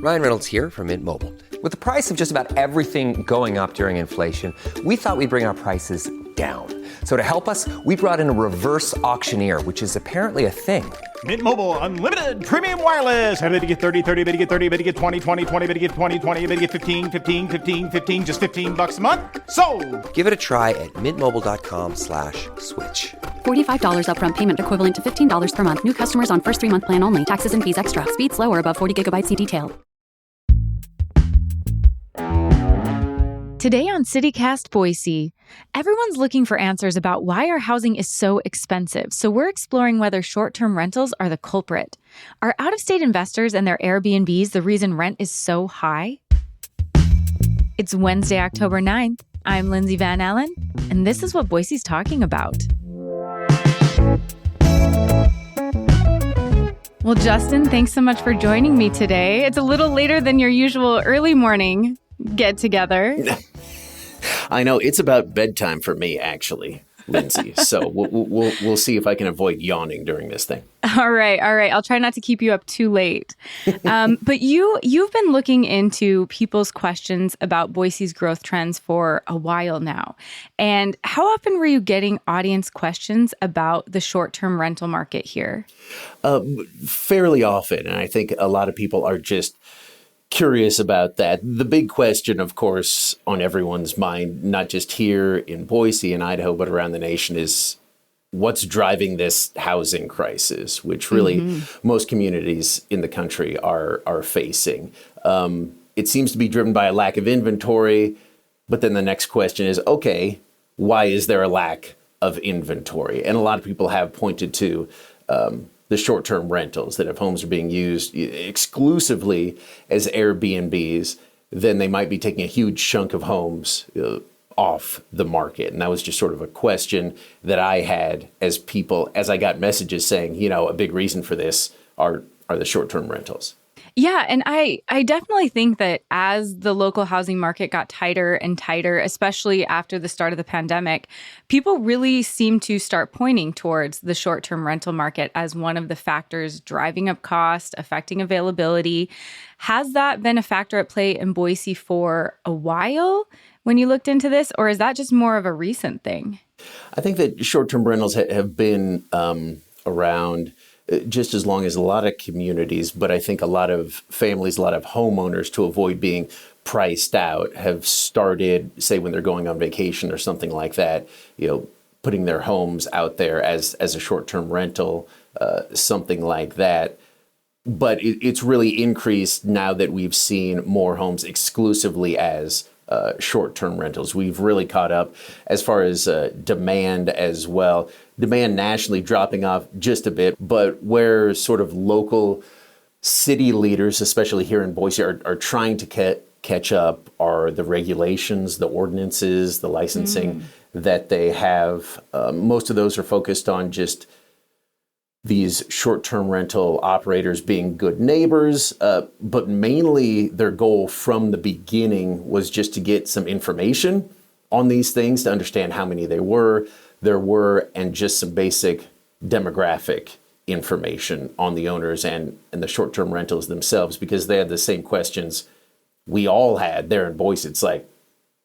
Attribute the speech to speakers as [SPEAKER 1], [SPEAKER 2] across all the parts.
[SPEAKER 1] Ryan Reynolds here from Mint Mobile. With the price of just about everything going up during inflation, we thought we'd bring our prices down. So to help us, we brought in a reverse auctioneer, which is apparently a thing.
[SPEAKER 2] Mint Mobile Unlimited Premium Wireless. How to get 30, 30, bit to get 30, bit to get 20, 20, 20, bit to get 20, 20, bit to get 15, 15, 15, 15, just $15 a month? Sold!
[SPEAKER 1] Give it a try at mintmobile.com/switch.
[SPEAKER 3] $45 upfront payment equivalent to $15 per month. New customers on first 3-month plan only. Taxes and fees extra. Speed slower above 40 gigabytes per detail.
[SPEAKER 4] Today on CityCast Boise, everyone's looking for answers about why our housing is so expensive, so we're exploring whether short-term rentals are the culprit. Are out-of-state investors and their Airbnbs the reason rent is so high? It's Wednesday, October 9th. I'm Lindsay Van Allen, and this is what Boise's talking about. Well, Justin, thanks so much for joining me today. It's a little later than your usual early morning get-together.
[SPEAKER 5] I know. It's about bedtime for me, actually, Lindsay. So we'll see if I can avoid yawning during this thing.
[SPEAKER 4] All right. I'll try not to keep you up too late. But you've been looking into people's questions about Boise's growth trends for a while now. And how often were you getting audience questions about the short-term rental market here?
[SPEAKER 5] Fairly often. And I think a lot of people are just curious about that. The big question, of course, on everyone's mind, not just here in Boise and Idaho, but around the nation, is what's driving this housing crisis, which really most communities in the country are facing. It seems to be driven by a lack of inventory, but then the next question is, okay, why is there a lack of inventory? And a lot of people have pointed to the short-term rentals, that if homes are being used exclusively as Airbnbs, then they might be taking a huge chunk of homes off the market. And that was just sort of a question that I had as I got messages saying, a big reason for this are the short-term rentals.
[SPEAKER 4] Yeah, and I definitely think that as the local housing market got tighter and tighter, especially after the start of the pandemic, people really seem to start pointing towards the short-term rental market as one of the factors driving up cost, affecting availability. Has that been a factor at play in Boise for a while when you looked into this, or is that just more of a recent thing?
[SPEAKER 5] I think that short-term rentals have been around just as long as a lot of communities, but I think a lot of families, a lot of homeowners, to avoid being priced out, have started, say when they're going on vacation or something like that, putting their homes out there as a short-term rental, something like that. But it's really increased now that we've seen more homes exclusively as short-term rentals. We've really caught up as far as demand as well. Demand nationally dropping off just a bit, but where sort of local city leaders, especially here in Boise, are trying to catch up are the regulations, the ordinances, the licensing that they have. Most of those are focused on just these short-term rental operators being good neighbors, but mainly their goal from the beginning was just to get some information on these things, to understand how many there were, and just some basic demographic information on the owners and the short-term rentals themselves, because they had the same questions we all had there in Boise. It's like,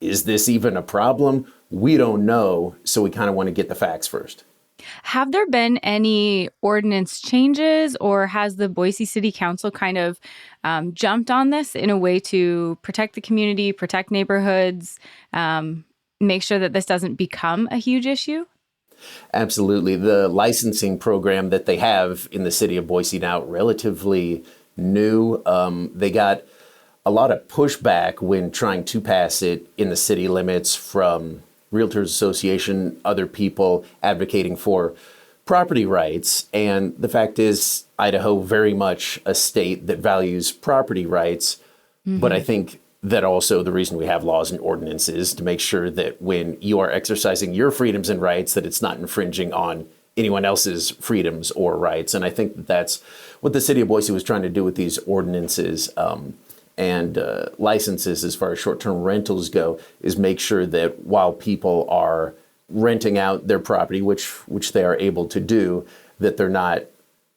[SPEAKER 5] is this even a problem? We don't know, so we kind of want to get the facts first.
[SPEAKER 4] Have there been any ordinance changes, or has the Boise City Council kind of jumped on this in a way to protect the community, protect neighborhoods, make sure that this doesn't become a huge issue?
[SPEAKER 5] Absolutely. The licensing program that they have in the city of Boise now, relatively new. They got a lot of pushback when trying to pass it in the city limits from Realtors Association, other people advocating for property rights. And the fact is, Idaho, very much a state that values property rights. But I think that also the reason we have laws and ordinances to make sure that when you are exercising your freedoms and rights, that it's not infringing on anyone else's freedoms or rights. And I think that that's what the city of Boise was trying to do with these ordinances and licenses as far as short-term rentals go, is make sure that while people are renting out their property, which they are able to do, that they're not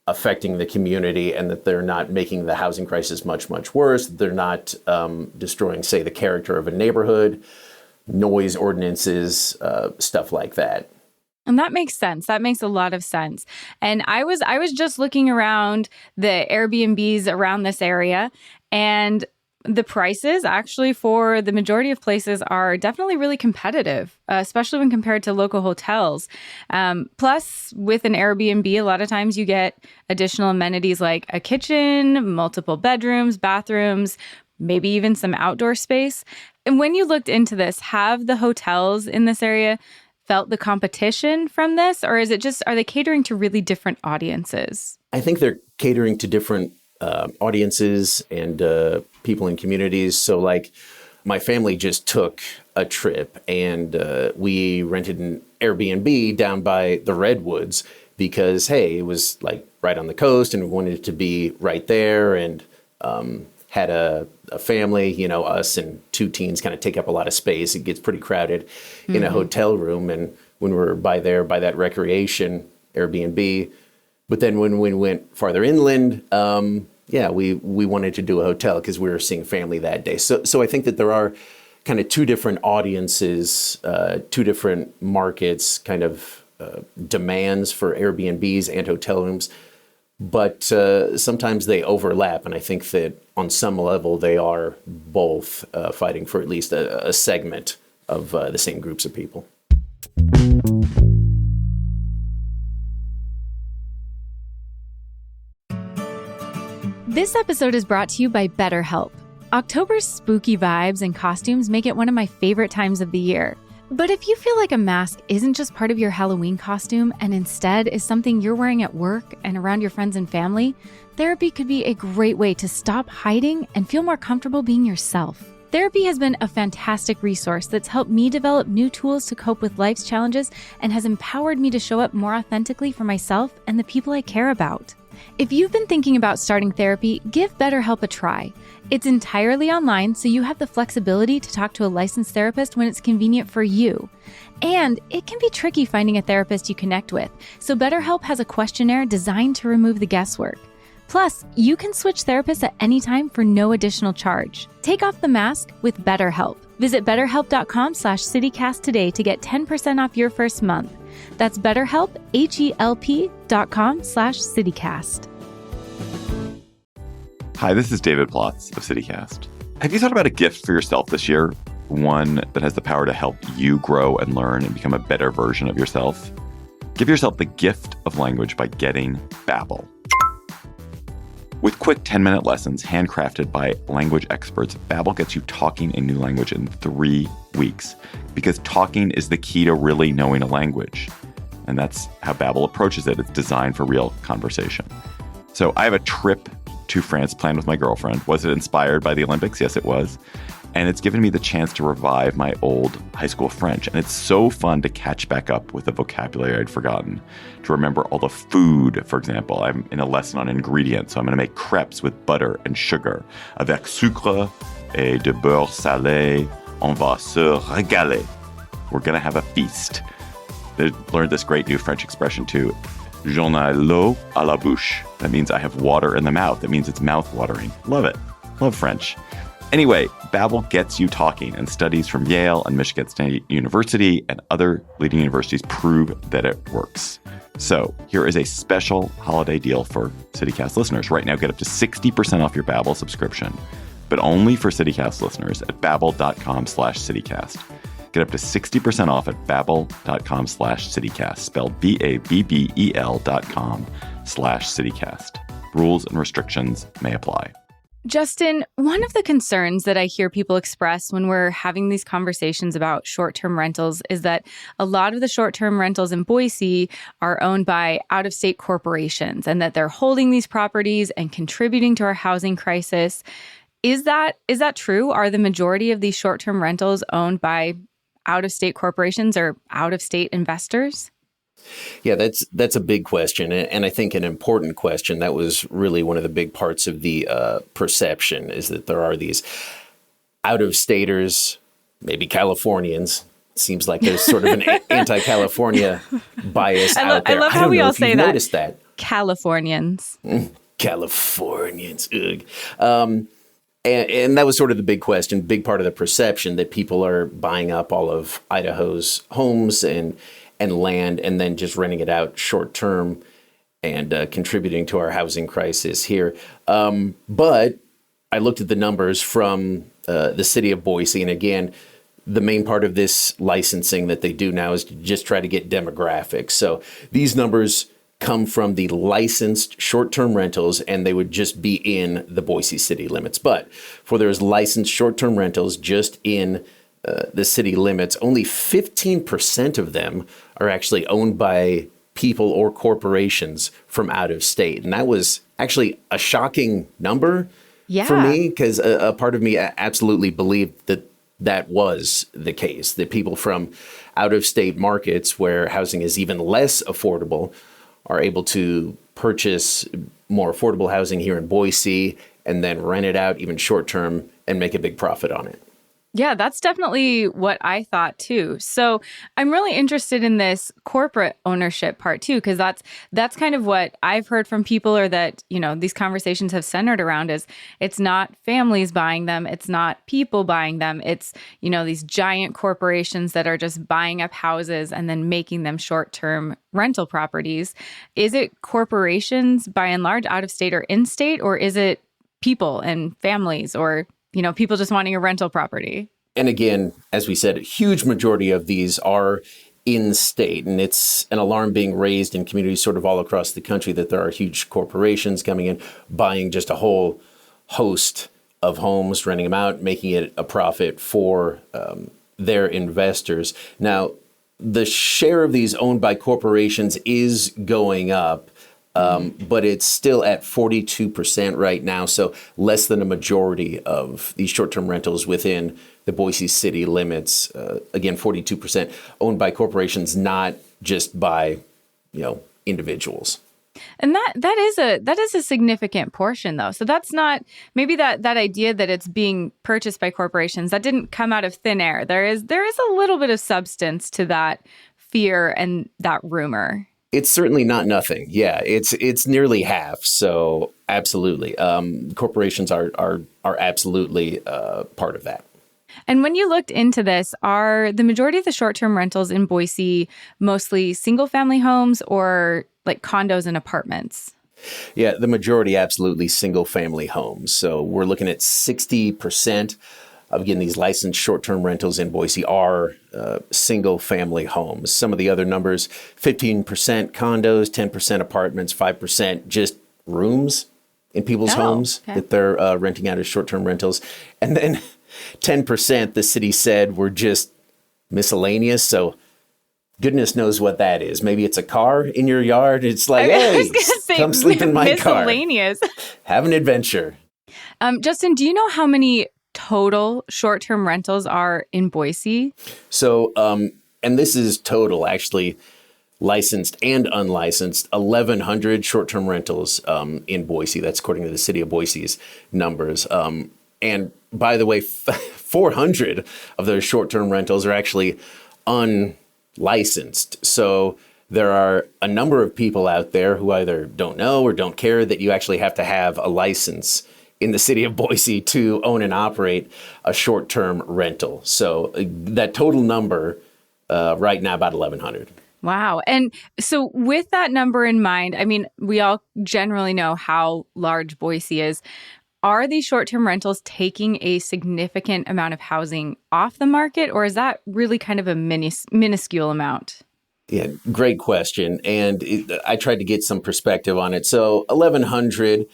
[SPEAKER 5] affecting the community and that they're not making the housing crisis much, much worse. They're not destroying, say, the character of a neighborhood, noise ordinances, stuff like that.
[SPEAKER 4] And that makes sense. That makes a lot of sense. And I was just looking around the Airbnbs around this area, and the prices actually for the majority of places are definitely really competitive, especially when compared to local hotels. Plus, with an Airbnb, a lot of times you get additional amenities like a kitchen, multiple bedrooms, bathrooms, maybe even some outdoor space. And when you looked into this, have the hotels in this area felt the competition from this, or is it just, are they catering to really different audiences?
[SPEAKER 5] I think they're catering to different audiences and people in communities. So like my family just took a trip and we rented an Airbnb down by the Redwoods because, hey, it was like right on the coast and we wanted it to be right there, and had a family, you know, us and two teens kind of take up a lot of space. It gets pretty crowded in a hotel room. And when we're by that recreation Airbnb, but then when we went farther inland, we wanted to do a hotel because we were seeing family that day. So I think that there are kind of two different audiences, two different markets, kind of demands for Airbnbs and hotel rooms. But sometimes they overlap, and I think that on some level they are both fighting for at least a segment of the same groups of people.
[SPEAKER 4] This episode is brought to you by BetterHelp. October's spooky vibes and costumes make it one of my favorite times of the year. But if you feel like a mask isn't just part of your Halloween costume and instead is something you're wearing at work and around your friends and family, therapy could be a great way to stop hiding and feel more comfortable being yourself. Therapy has been a fantastic resource that's helped me develop new tools to cope with life's challenges and has empowered me to show up more authentically for myself and the people I care about. If you've been thinking about starting therapy, give BetterHelp a try. It's entirely online, so you have the flexibility to talk to a licensed therapist when it's convenient for you. And it can be tricky finding a therapist you connect with, so BetterHelp has a questionnaire designed to remove the guesswork. Plus, you can switch therapists at any time for no additional charge. Take off the mask with BetterHelp. Visit betterhelp.com/citycast today to get 10% off your first month. That's BetterHelp, HELP.com/citycast.
[SPEAKER 6] Hi, this is David Plotz of CityCast. Have you thought about a gift for yourself this year? One that has the power to help you grow and learn and become a better version of yourself? Give yourself the gift of language by getting Babbel. With quick 10-minute lessons handcrafted by language experts, Babbel gets you talking a new language in 3 weeks, because talking is the key to really knowing a language. And that's how Babbel approaches it. It's designed for real conversation. So I have a trip to France planned with my girlfriend. Was it inspired by the Olympics? Yes, it was. And it's given me the chance to revive my old high school French. And it's so fun to catch back up with the vocabulary I'd forgotten. To remember all the food, for example. I'm in a lesson on ingredients, so I'm going to make crepes with butter and sugar. Avec sucre et de beurre salé, on va se régaler. We're going to have a feast. I learned this great new French expression too. J'en ai l'eau à la bouche. That means I have water in the mouth. It means it's mouth-watering. Love it. Love French. Anyway, Babbel gets you talking, and studies from Yale and Michigan State University and other leading universities prove that it works. So here is a special holiday deal for CityCast listeners. Right now, get up to 60% off your Babbel subscription, but only for CityCast listeners at babbel.com/citycast. Get up to 60% off at babbel.com/citycast, spelled BABBEL.com/citycast. Rules and restrictions may apply.
[SPEAKER 4] Justin, one of the concerns that I hear people express when we're having these conversations about short-term rentals is that a lot of the short-term rentals in Boise are owned by out-of-state corporations and that they're holding these properties and contributing to our housing crisis. Is that true? Are the majority of these short-term rentals owned by out-of-state corporations or out-of-state investors?
[SPEAKER 5] Yeah, that's a big question, and I think an important question. That was really one of the big parts of the perception, is that there are these out-of-staters, maybe Californians. Seems like there's sort of an anti-California bias out there.
[SPEAKER 4] I love
[SPEAKER 5] I
[SPEAKER 4] how
[SPEAKER 5] don't
[SPEAKER 4] we
[SPEAKER 5] know
[SPEAKER 4] all
[SPEAKER 5] if you've
[SPEAKER 4] say that.
[SPEAKER 5] noticed that.
[SPEAKER 4] Californians.
[SPEAKER 5] Californians. Ugh. And that was sort of the big question, big part of the perception that people are buying up all of Idaho's homes and land and then just renting it out short term and contributing to our housing crisis here. But I looked at the numbers from the city of Boise. And again, the main part of this licensing that they do now is to just try to get demographics. So these numbers come from the licensed short-term rentals, and they would just be in the Boise city limits. But for those licensed short-term rentals just in the city limits, only 15% of them are actually owned by people or corporations from out of state. And that was actually a shocking number for me, because a part of me absolutely believed that that was the case, that people from out of state markets where housing is even less affordable are able to purchase more affordable housing here in Boise and then rent it out even short term and make a big profit on it.
[SPEAKER 4] Yeah, that's definitely what I thought too. So I'm really interested in this corporate ownership part too, because that's kind of what I've heard from people, or that, these conversations have centered around, is it's not families buying them. It's not people buying them. It's, these giant corporations that are just buying up houses and then making them short-term rental properties. Is it corporations by and large, out of state or in state, or is it people and families, or people just wanting a rental property?
[SPEAKER 5] And again, as we said, a huge majority of these are in state. And it's an alarm being raised in communities sort of all across the country that there are huge corporations coming in, buying just a whole host of homes, renting them out, making it a profit for their investors. Now, the share of these owned by corporations is going up. But it's still at 42% right now, so less than a majority of these short-term rentals within the Boise city limits. Again, 42% owned by corporations, not just by, individuals.
[SPEAKER 4] And that is a significant portion, though. So that's not, maybe that idea that it's being purchased by corporations, that didn't come out of thin air. There is a little bit of substance to that fear and that rumor.
[SPEAKER 5] It's certainly not nothing. Yeah, it's nearly half. So absolutely, corporations are absolutely part of that.
[SPEAKER 4] And when you looked into this, are the majority of the short-term rentals in Boise mostly single-family homes or like condos and apartments?
[SPEAKER 5] Yeah, the majority absolutely single-family homes. So we're looking at 60%. Again, these licensed short-term rentals in Boise are single-family homes. Some of the other numbers, 15% condos, 10% apartments, 5% just rooms in people's homes that they're renting out as short-term rentals. And then 10%, the city said, were just miscellaneous. So goodness knows what that is. Maybe it's a car in your yard. It's like, hey, come sleep in my car.
[SPEAKER 4] Miscellaneous.
[SPEAKER 5] Have an adventure.
[SPEAKER 4] Justin, do you know how many total short-term rentals are in Boise?
[SPEAKER 5] So, and this is total, actually, licensed and unlicensed, 1,100 short-term rentals in Boise. That's according to the city of Boise's numbers. And by the way, 400 of those short-term rentals are actually unlicensed. So there are a number of people out there who either don't know or don't care that you actually have to have a license in the city of Boise to own and operate a short-term rental. So that total number right now, about 1,100.
[SPEAKER 4] Wow. And so with that number in mind, I mean, we all generally know how large Boise is. Are these short-term rentals taking a significant amount of housing off the market, or is that really kind of a minuscule amount?
[SPEAKER 5] Yeah, great question. And I tried to get some perspective on it. So 1,100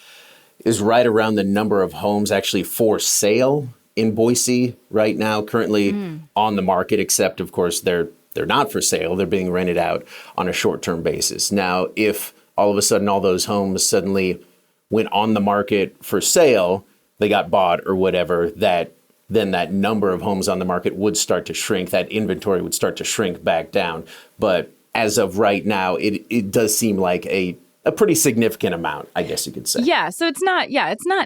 [SPEAKER 5] is right around the number of homes actually for sale in Boise right now, currently on the market, except, of course, they're not for sale. They're being rented out on a short-term basis. Now, if all of a sudden all those homes suddenly went on the market for sale, they got bought or whatever, then that number of homes on the market would start to shrink. That inventory would start to shrink back down. But as of right now, it does seem like a pretty significant amount, I guess you could say.
[SPEAKER 4] Yeah, so it's not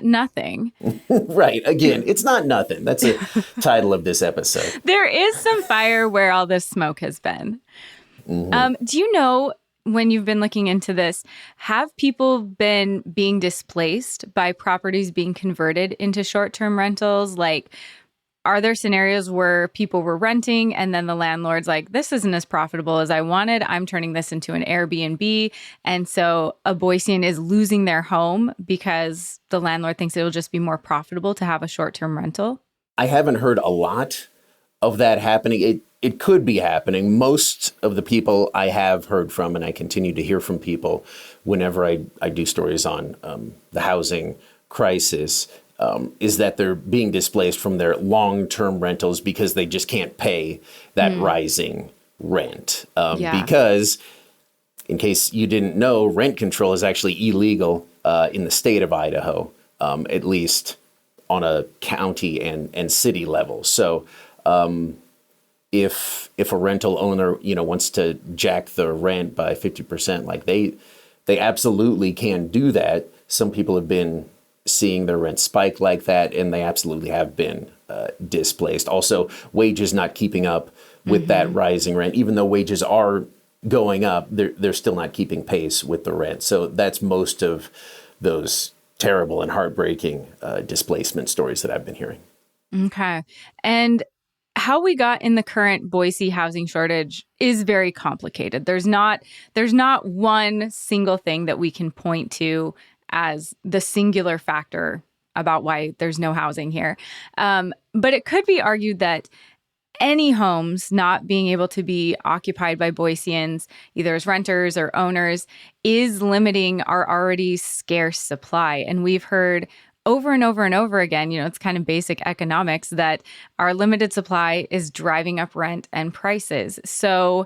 [SPEAKER 4] nothing.
[SPEAKER 5] Right. Again, it's not nothing. That's the title of this episode.
[SPEAKER 4] There is some fire where all this smoke has been. Do you know when you've been looking into this, have people been being displaced by properties being converted into short-term rentals? Like, are there scenarios where people were renting and then the landlord's like, this isn't as profitable as I wanted. I'm turning this into an Airbnb. And so a Boisean is losing their home because the landlord thinks it'll just be more profitable to have a short-term rental?
[SPEAKER 5] I haven't heard a lot of that happening. It could be happening. Most of the people I have heard from, and I continue to hear from people whenever I do stories on the housing crisis, is that they're being displaced from their long-term rentals because they just can't pay that rising rent. Because, in case you didn't know, rent control is actually illegal in the state of Idaho, at least on a county and city level. So if a rental owner, wants to jack the rent by 50%, like they absolutely can do that. Some people have been seeing their rent spike like that, and they absolutely have been displaced. Also, wages not keeping up with that rising rent. Even though wages are going up, they're still not keeping pace with the rent. So that's most of those terrible and heartbreaking displacement stories that I've been hearing.
[SPEAKER 4] Okay. And how we got in the current Boise housing shortage is very complicated. There's not one single thing that we can point to as the singular factor about why there's no housing here. But it could be argued that any homes not being able to be occupied by Boiseans, either as renters or owners, is limiting our already scarce supply. And we've heard over and over and over again, it's kind of basic economics, that our limited supply is driving up rent and prices. So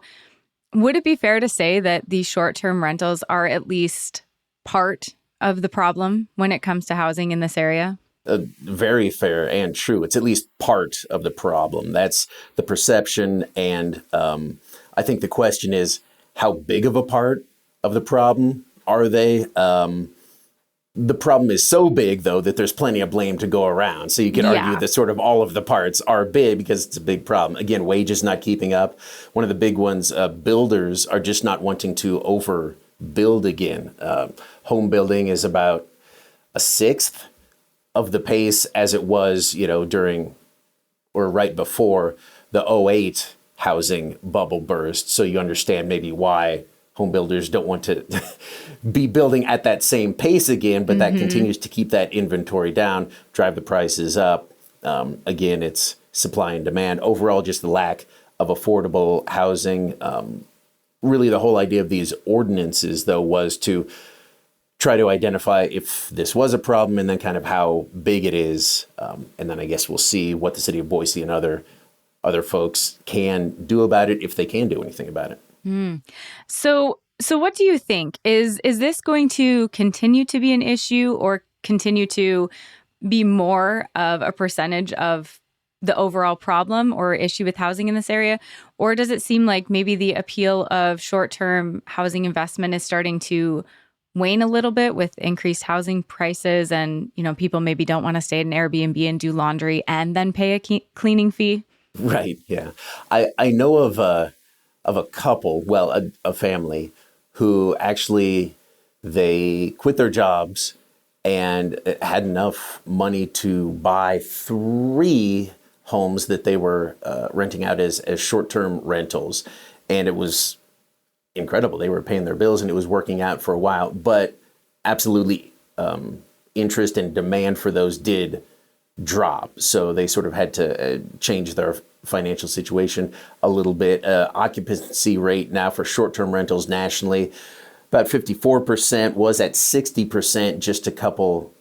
[SPEAKER 4] would it be fair to say that these short-term rentals are at least part of the problem when it comes to housing in this area?
[SPEAKER 5] Very fair and true. It's at least part of the problem. That's the perception. And I think the question is, how big of a part of the problem are they? The problem is so big, though, that there's plenty of blame to go around. So you could argue that sort of all of the parts are big because it's a big problem. Again, wages not keeping up. One of the big ones, builders are just not wanting to overbuild again. Home building is about a sixth of the pace as it was, during or right before the '08 housing bubble burst. So you understand maybe why home builders don't want to be building at that same pace again, but that continues to keep that inventory down, drive the prices up. Again, it's supply and demand. Overall, just the lack of affordable housing. Really, the whole idea of these ordinances, though, was to try to identify if this was a problem and then kind of how big it is. And then I guess we'll see what the city of Boise and other folks can do about it, if they can do anything about it.
[SPEAKER 4] So what do you think? Is this going to continue to be an issue or continue to be more of a percentage of the overall problem or issue with housing in this area? Or does it seem like maybe the appeal of short-term housing investment is starting to wane a little bit with increased housing prices and, people maybe don't want to stay at an Airbnb and do laundry and then pay a cleaning fee?
[SPEAKER 5] Right, yeah. I know of a couple, a family, who actually, they quit their jobs and had enough money to buy 3 homes that they were renting out as short-term rentals. And it was incredible. They were paying their bills and it was working out for a while. But absolutely, interest and demand for those did drop. So they sort of had to change their financial situation a little bit. Occupancy rate now for short-term rentals nationally, about 54%, was at 60% just a couple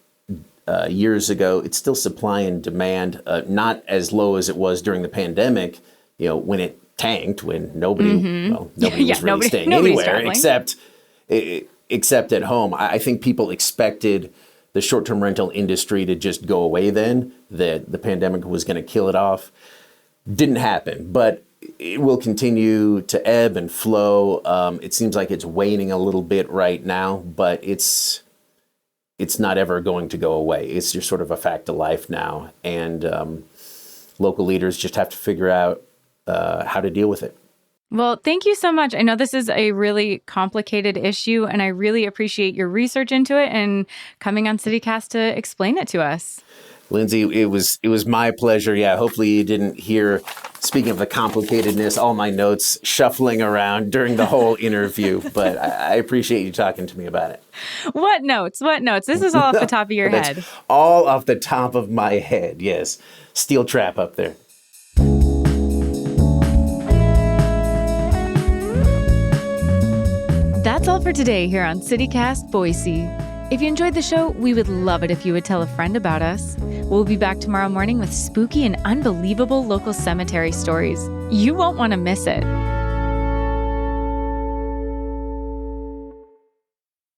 [SPEAKER 5] years ago. It's still supply and demand, not as low as it was during the pandemic, when it tanked, when nobody was really staying anywhere except at home. I think people expected the short-term rental industry to just go away then, that the pandemic was going to kill it off. Didn't happen, but it will continue to ebb and flow. It seems like it's waning a little bit right now, but it's not ever going to go away. It's just sort of a fact of life now, and local leaders just have to figure out how to deal with it.
[SPEAKER 4] Well, thank you so much. I know this is a really complicated issue, and I really appreciate your research into it and coming on CityCast to explain it to us.
[SPEAKER 5] Lindsay, it was my pleasure. Yeah, hopefully you didn't hear, speaking of the complicatedness, all my notes shuffling around during the whole interview, but I appreciate you talking to me about it.
[SPEAKER 4] What notes? What notes? This is all off the top of your head.
[SPEAKER 5] All off the top of my head, yes. Steel trap up there.
[SPEAKER 4] That's all for today here on CityCast Boise. If you enjoyed the show, we would love it if you would tell a friend about us. We'll be back tomorrow morning with spooky and unbelievable local cemetery stories. You won't want to miss it.